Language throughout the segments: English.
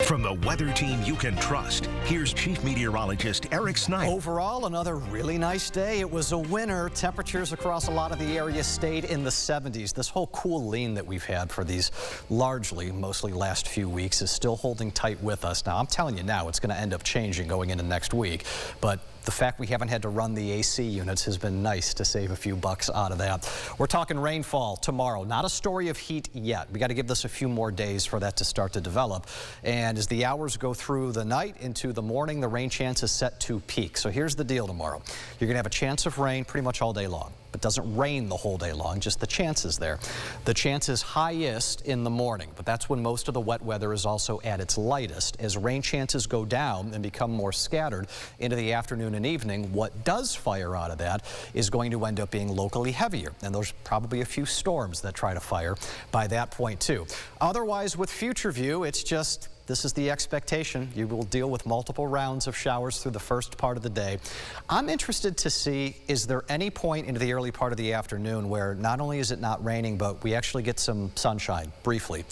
From the weather team you can trust, here's Chief Meteorologist Eric Snyder. Overall, another really nice day. It was a winter. Temperatures across a lot of the area stayed in the 70s. This whole cool lean that we've had for these mostly last few weeks is still holding tight with us. Now, I'm telling you now, it's going to end up changing going into next week. But the fact we haven't had to run the AC units has been nice to save a few bucks out of that. We're talking rainfall tomorrow. Not a story of heat yet. We got to give this a few more days for that to start to develop. And as the hours go through the night into the morning, the rain chance is set to peak. So here's the deal tomorrow. You're going to have a chance of rain pretty much all day long. It doesn't rain the whole day long, just the chance is there. The chance is highest in the morning, but that's when most of the wet weather is also at its lightest. As rain chances go down and become more scattered into the afternoon and evening, what does fire out of that is going to end up being locally heavier, and there's probably a few storms that try to fire by that point too. Otherwise, with future view, it's just this is the expectation. You will deal with multiple rounds of showers through the first part of the day. I'm interested to see, is there any point into the early part of the afternoon where not only is it not raining, but we actually get some sunshine briefly.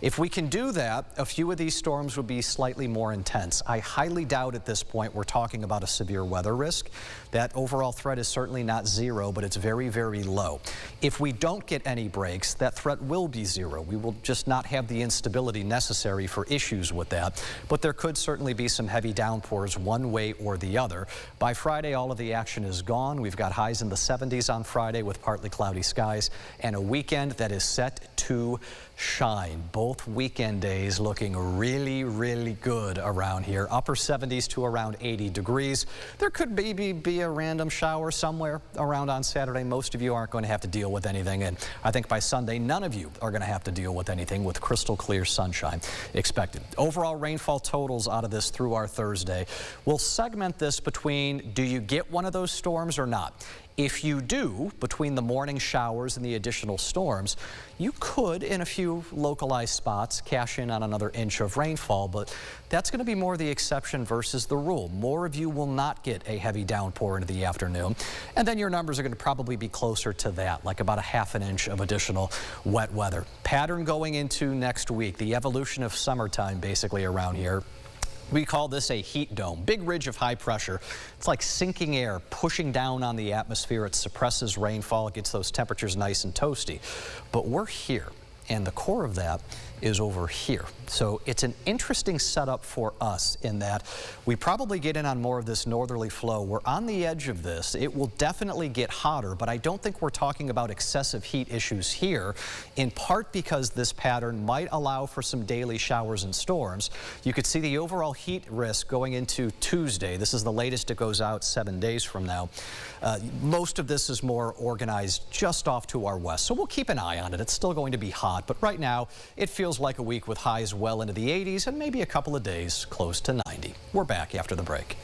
If we can do that, a few of these storms would be slightly more intense. I highly doubt at this point we're talking about a severe weather risk. That overall threat is certainly not zero, but it's very, very low. If we don't get any breaks, that threat will be zero. We will just not have the instability necessary for issues with that. But there could certainly be some heavy downpours one way or the other. By Friday, all of the action is gone. We've got highs in the 70s on Friday with partly cloudy skies and a weekend that is set to shine. Both weekend days looking really, really good around here. Upper 70s to around 80 degrees. There could maybe be a random shower somewhere around on Saturday. Most of you aren't going to have to deal with anything, and I think by Sunday none of you are going to have to deal with anything with crystal clear sunshine expected. Overall rainfall totals out of this through our Thursday. We'll segment this between do you get one of those storms or not? If you do, between the morning showers and the additional storms, you could, in a few localized spots, cash in on another inch of rainfall, but that's going to be more the exception versus the rule. More of you will not get a heavy downpour into the afternoon, and then your numbers are going to probably be closer to that, like about a ½ inch of additional wet weather. Pattern going into next week, the evolution of summertime basically around here. We call this a heat dome, big ridge of high pressure. It's like sinking air pushing down on the atmosphere. It suppresses rainfall. It gets those temperatures nice and toasty. But we're here, and the core of that is over here. So it's an interesting setup for us in that we probably get in on more of this northerly flow. We're on the edge of this. It will definitely get hotter, but I don't think we're talking about excessive heat issues here, in part because this pattern might allow for some daily showers and storms. You could see the overall heat risk going into Tuesday. This is the latest it goes out 7 days from now. Most of this is more organized just off to our west, so we'll keep an eye on it. It's still going to be hot, but right now it feels like a week with highs well into the 80s and maybe a couple of days close to 90. We're back after the break.